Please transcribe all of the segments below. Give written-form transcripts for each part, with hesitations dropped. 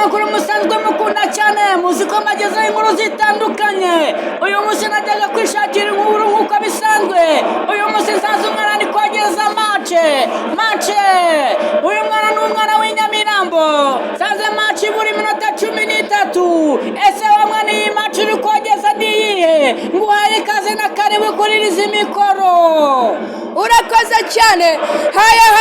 munyamakuru musanzwe mukunda cyane muzi ko mbagezeho inkuru zitandukanye. Uyu munsi najyaga kwishakira inkuru nk'uko bisanzwe. Uyu munsi nsanze umwana ari kogeza mace. Uyu mwana ni umwana w'inyamirambo, nsanze mace buri minota 13. Ese wa mwana iyi mace uri kogeza ni iyihe? Nguhaye ikaze na karibu kuri izi mikoro. Urakoze cyane. Haya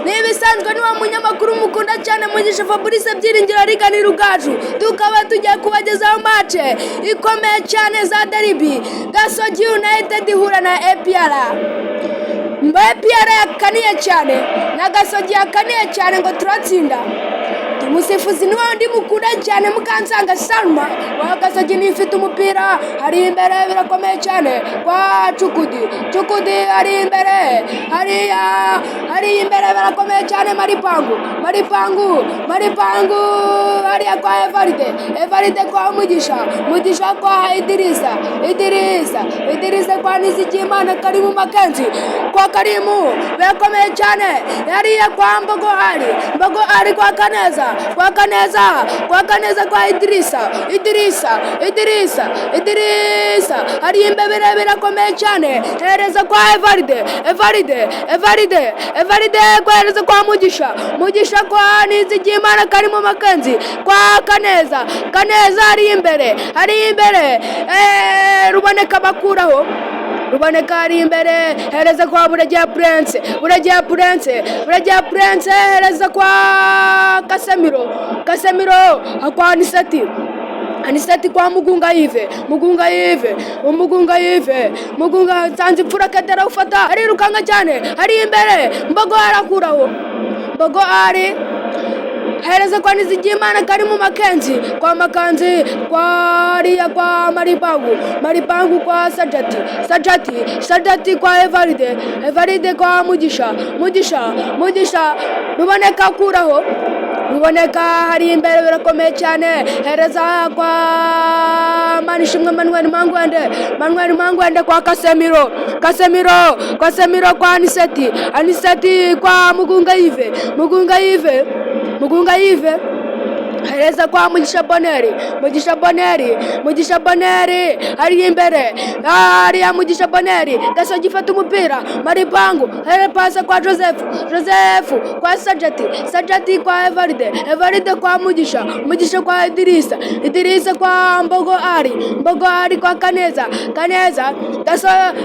nibisanzwe ni wa munyamakuru mukunda cyane Mugisha Fabrice Byiringiro Rigani Rugaju. Tukaba tugiye kubagezaho mace ikomeye cyane za Derby. Gasogi United ihura na APR. APR yakaniye cyane na Gasogi yakaniye cyane ngo turatsinda. Umusifuzi ni wundi mukunda cyane Mukansanga Salma wa Gasogi nifite umupira ari imbere birakomeye cyane kwa Cukudi ari imbere ari imbere birakomeye cyane Maripangu ari kwa Evaride kwa Mugisha kwa Idirisa kwa Nizigimana Karimu Makenzi kwa Karimu birakomeye cyane yari kwa Mbogo ari kwa Kaneza kwa Idirisa ari imbere birakomeye cyane hereza kwa Evaride kwereza kwa Mugisha kwa Nizigimana Karimu Makenzi kwa Kaneza ari imbere Ruboneka ari imbere hereza kwa Buragiya Prince hereza kwa Kasemiro kwa Anisati kwa Mugunga Sanzi Pfura Ketera ufata arirukanga cyane ari imbere Mbogo ari hereza kwa Nizigimana Karimu Makenzi kwa Maripangu kwa Sajati kwa Evaride kwa Mugisha Ruboneka hari imbere birakomeye cyane hereza kwa Manishimwe Manuel Mangwende kwa Kasemiro kwa Aniseti kwa Mugunga Yves hereza kwa Mugisha Boneri ari imbere ya Mugisha Boneri Gasogi ifata umupira Maripangu pasa kwa Joseph kwa Sajati kwa Evaride kwa Mugisha kwa Idirisa kwa Mbogo ari kwa Kaneza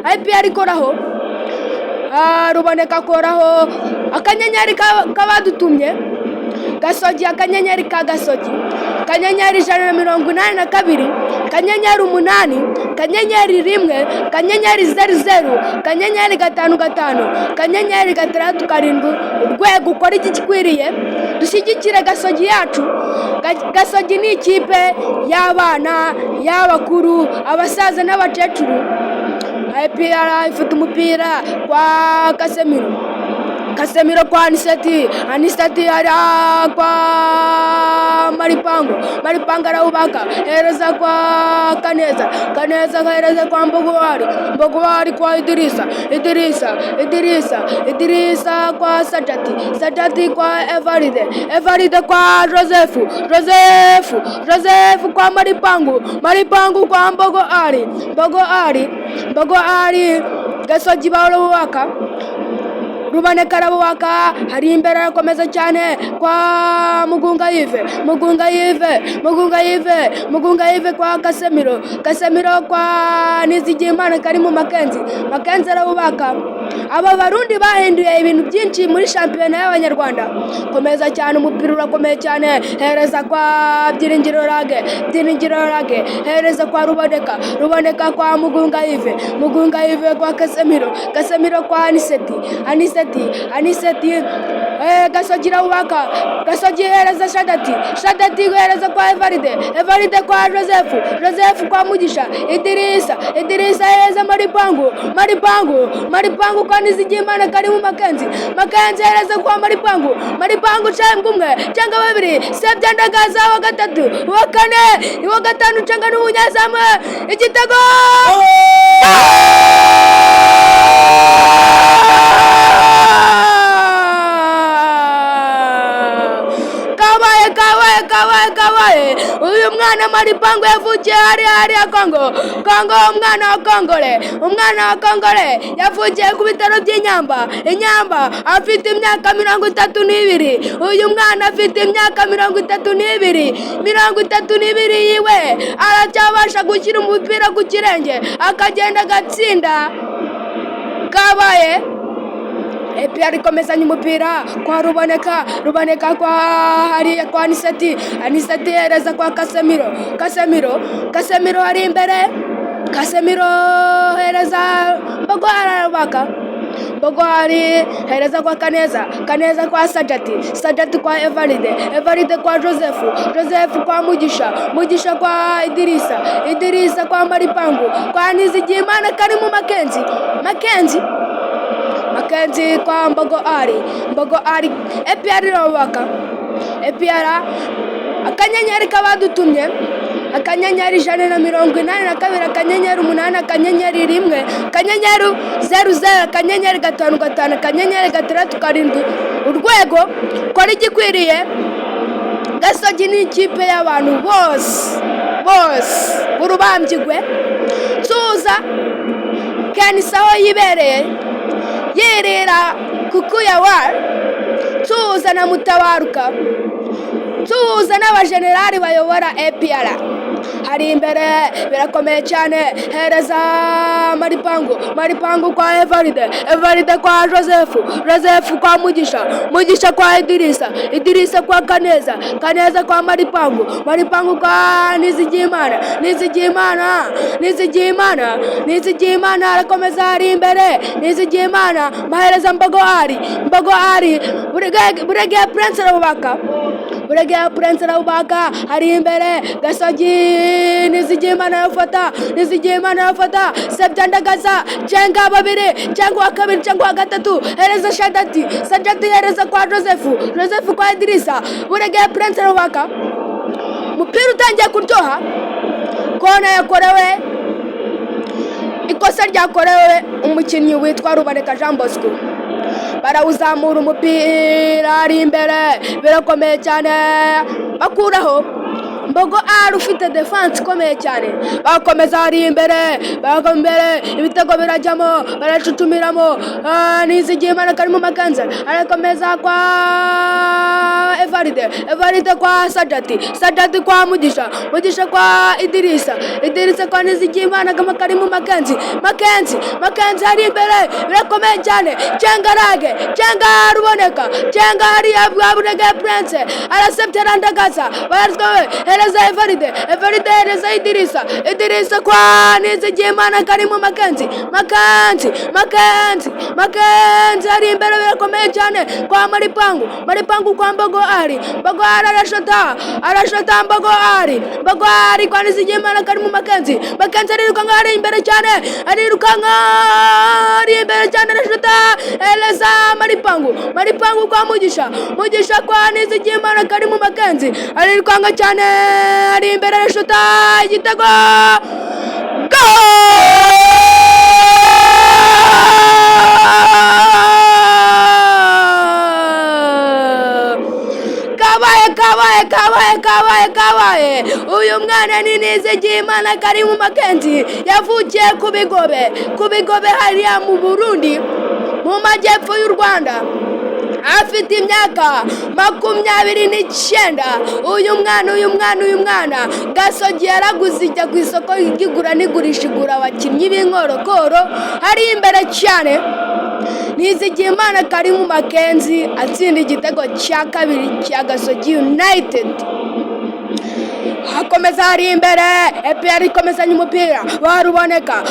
APR koraho Ruboneka koraho akanyenyeri kabadutumye Gasogi akanyenyeri ka Gasogi kanyenyeri 182 kanyenyeri 8 kanyenyeri 1 kanyenyeri 00 kanyenyeri 55 kanyenyeri 67 urwego ukora iki kikwiriye dushyigikire Gasogi yacu. Gasogi ni ikipe y'abana y'abakuru abasaza n'abacecuru. APR ifite umupira kwa Kasemiro kwa Aniseti ari kwa Maripangu arawubaka hereza kwa Kaneza hereza kwa Mbogo ari kwa Idirisa kwa Sajati kwa Evaride kwa Joseph kwa Maripangu kwa Mbogo ari Gasogi barawubaka Ruboneka arabubaka hari imbere arakomeza cyane kwa Mugunga Yves kwa Kasemiro kwa Nizigimana Karimu Makenzi arabubaka. Aba barundi bahinduye ibintu byinshi muri shampiyona y'Abanyarwanda. Komeza cyane umupira urakomeye cyane hereza kwa Byiringiro Rage hereza kwa Ruboneka kwa Mugunga Yves kwa Kasemiro kwa Aniseti Gasogi arawubaka Gasogi hereza Shadati hereza kwa Evaride kwa Joseph kwa Mugisha Idirisa hereza Maripangu kwa Nizigimana Karimu Makenzi hereza kwa Maripangu cyangwa babiri Sebyandagaza wa gatatu wa kane wa gatanu cyangwa n'umunyezamu igitego Maripangu yavukiye hariya Kongo. Kongo umwana wa Kongole yavukiye ku bitaro by'Inyamba. Inyamba afite imyaka 32. Uyu mwana afite imyaka 32 yiwe aracyabasha gushyira umupira ku kirenge akagenda agatsinda. Kabaye APR ikomezanya umupira kwa Ruboneka kwa hariya kwa Aniseti yereza kwa Kasemiro ari imbere. Kasemiro hereza Mbogo ari hereza kwa Kaneza kwa Sajati kwa Evaride kwa Joseph kwa Mugisha kwa Idirisa kwa Maripangu kwa Nizigimana Karimu Makenzi kwa Mbogo ari APR irabaka. APR akanyenyeri kabadutumye akanyenyeri 182 akanyenyeri 8 akanyenyeri 1 akanyenyeri 00 akanyenyeri 55 akanyenyeri 67 urwego kora igikwiriye. Gasogi ni ikipe y'abantu bose urubambigwe. Tuza Kenisaho yibereye yerera kukuya tuza na Mutabaruka, tuza n'abajenerali bayobora APR. Hari imbere birakomeye cyane. Hereza Maripangu kwa Evaride kwa Joseph kwa Mugisha kwa Idirisa kwa Kaneza kwa Maripangu kwa Nizigimana arakomeza hari imbere. Nizigimana mahereza Mbogo ari Buregeya Prince Arabubaka hari imbere. Gasogi Nizigimana arafata Sebyandagaza cenga babiri cyangwa kabiri cyangwa gatatu. Hereza Sajati hereza kwa Joseph kwa Idirisa. Buregeya Prince Arabubaka mupira utangiye kuryoha. Kona yakorewe ikosa ryakorewe umukinnyi witwa Ruboneka Jean Bosco. Barawuzamura umupira ari imbere birakomeye cyane bakuraho. Mbogo ari ufite defense ikomeye cyane. Bakomeza hari imbere ibitego birajyamo baracutumiramo. Nizigimana Karimu Makenze arakomeza kwa Evaride kwa Sajati kwa Mugisha kwa Idirisa kwa Nizigimana Karimu Makenze hari imbere birakomeye cyane. Cenga Ruboneka hari Buregeya Prince arasebya Randagaza barazwe. Hereza Evaride hereza Idirisa kwa Nizigimana Karimu Makenze hari imbere birakomeye cyane kwa Maripangu kwa Mbogo ari arashota Mbogo ari kwa Nizigimana Karimu Makenze ariruka ngari imbere cyane arashota. Hereza Maripangu kwa Mugisha kwa Nizigimana Karimu Makenze ariruka cyane ari imbere arashota igitego. Kabaye uyu mwana ni Nizigimana Karimu Makenze yavukiye ku bigobe hariya mu Burundi mu majyepfo y'u Rwanda. Afite imyaka 29. Uyu mwana Gasogi yaraguze ijya ku isoko y'igura n'igurisha igura abakinnyi b'inkorokoro hari imbere cyane. Nizigimana Karimu Makenze atsinda igitego cya kabiri cya Gasogi United. Hakomeza hari imbere APR ikomezanya umupira.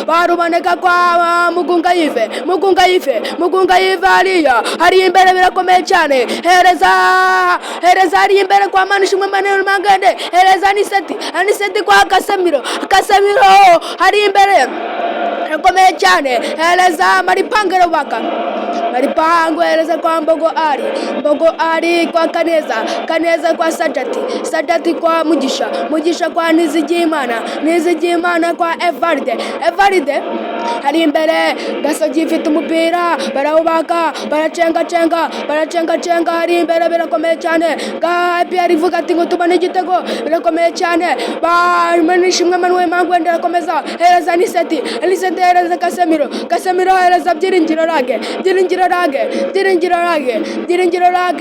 Baruboneka kwa Mugunga Yive hari imbere birakomeye cyane. Hereza hari imbere kwa Manishimwe Manuel Mangende. Hereza Aniseti kwa Kasemiro hari imbere birakomeye cyane. Hereza Maripangu hereza kwa Mbogo ari kwa Kaneza kwa Sajati kwa Mugisha kwa Nizigimana kwa Evaride hari imbere Gasogi ifite umupira barawubaka baracenga hari imbere birakomeye cyane APR ivuga ati ngo tubone igitego birakomeye cyane Manishimwe Manuel Mangwende arakomeza hereza Aniseti hereza Casemiro hereza Byiringiro Rage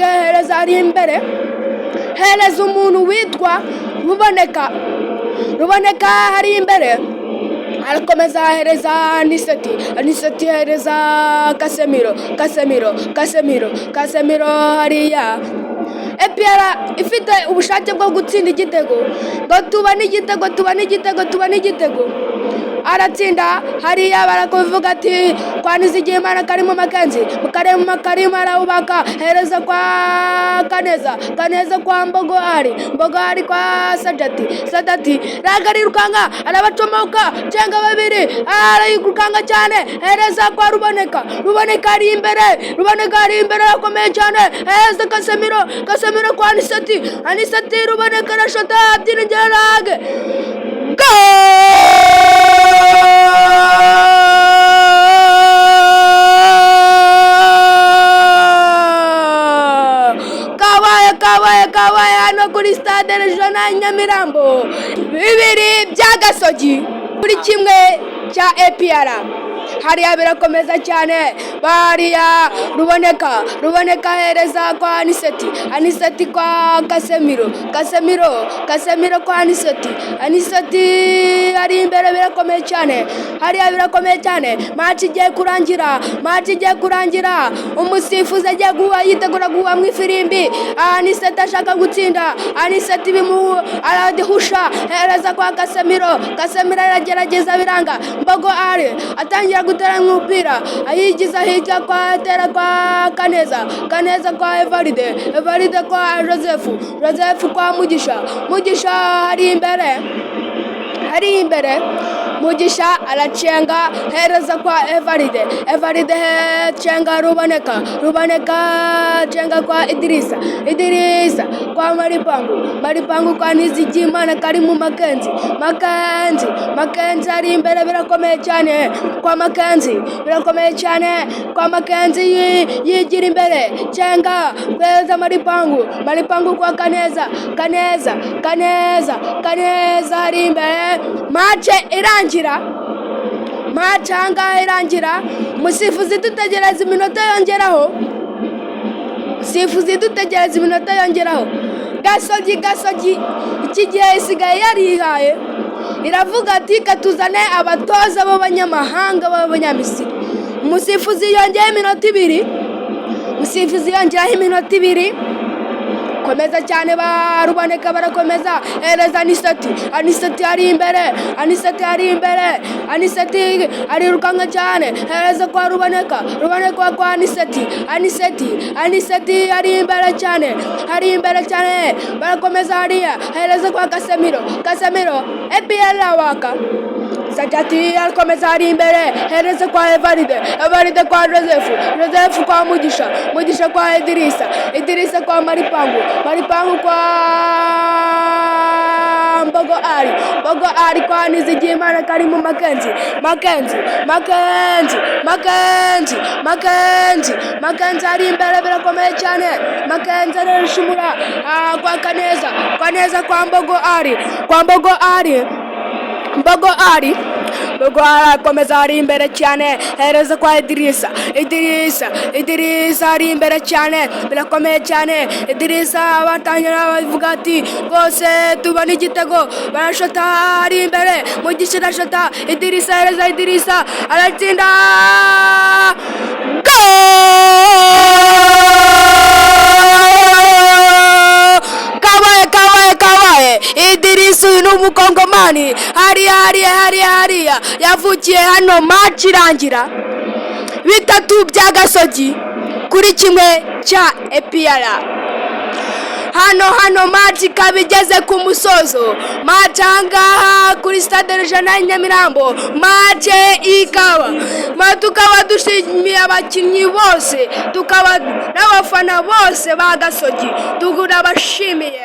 hereza ari imbere hereza umuntu witwa Ruboneka hari imbere arakomeza hereza Aniseti hereza Casemiro hariya APR ifite ubushake bwo gutsinda igitego ngo tubane igitego aratsinda hariya barakuvuga ati kwa Nizigiyimana Karimu Makenzi arawubaka hereza kwa Kaneza kwa Mbogo Ari kwa Sadati ragarirukanga arabacomoka cenga babiri arayirukanga cyane hereza kwa Ruboneka ari imbere akomeye cyane hereza Casemiro kwa Aniseti Ruboneka arashota Byiringiro Rage kabaye hano kuri stade regional Nyamirambo 2 bya Gasogi kuri kimwe cya APR hariya birakomeza cyane bariya Ruboneka hereza kwa Aniseti kwa Casemiro kwa Aniseti ari imbere birakomeye cyane match igiye kurangira umusifuzi agiye yitegura guha mu ifirimbi Aniseti ashaka gutsinda Aniseti aradihusha hereza kwa Casemiro aragerageza biranga Mbogo Ari atangira gutera umupira ayigiza hirya kwa Kaneza kwa Evaride kwa Joseph kwa Mugisha hari imbere Mugisha aracenga hereza kwa Evaride cenga Ruboneka cenga kwa Idirisa kwa Maripangu kwa Nizigiyimana Karimu Makenzi ari imbere birakomeye cyane kwa Makenzi yigira imbere cenga kweza Maripangu kwa Kaneza ari imbere match irangira umusifuzi dutegereza iminota yongeraho Gasogi iki gihe isigaye yarihaye iravuga ati katuzane abatoza b'abanyamahanga b'abanyamisiri umusifuzi yongeraho iminota ibiri komeza cyane Ruboneka barakomeza hereza Aniseti ari imbere arirukanga cyane hereza kwa Ruboneka kwa Aniseti ari imbere cyane barakomeza hariya hereza kwa Casemiro APR awaka Sadati arakomeza ari imbere hereza kwa Evaride kwa Joseph kwa Mugisha kwa Idirisa kwa Maripangu kwa Mbogo Ari kwa Nizigiyimana Karimu Makenzi ari imbere birakomeye cyane Makenzi arashumura kwa Kaneza kwa Mbogo Ari akomeza ari imbere cyane hereza kwa Idirisa ari imbere cyane birakomeye cyane Idirisa batangira bavuga ati rwose tubona igitego barashota ari imbere Mugisha arashota Idirisa hereza aratsinda kabaye Idirisa uyu ni umukongomani hariya yavukiye hano match irangira 3 bya Gasogi kuri kimwe cya APR hano match kabigeze ku musozo match angaha kuri stade regional Nyamirambo match ikaba tukaba dushimiye abakinnyi bose tukaba n'abafana bose ba Gasogi tugura bashimiye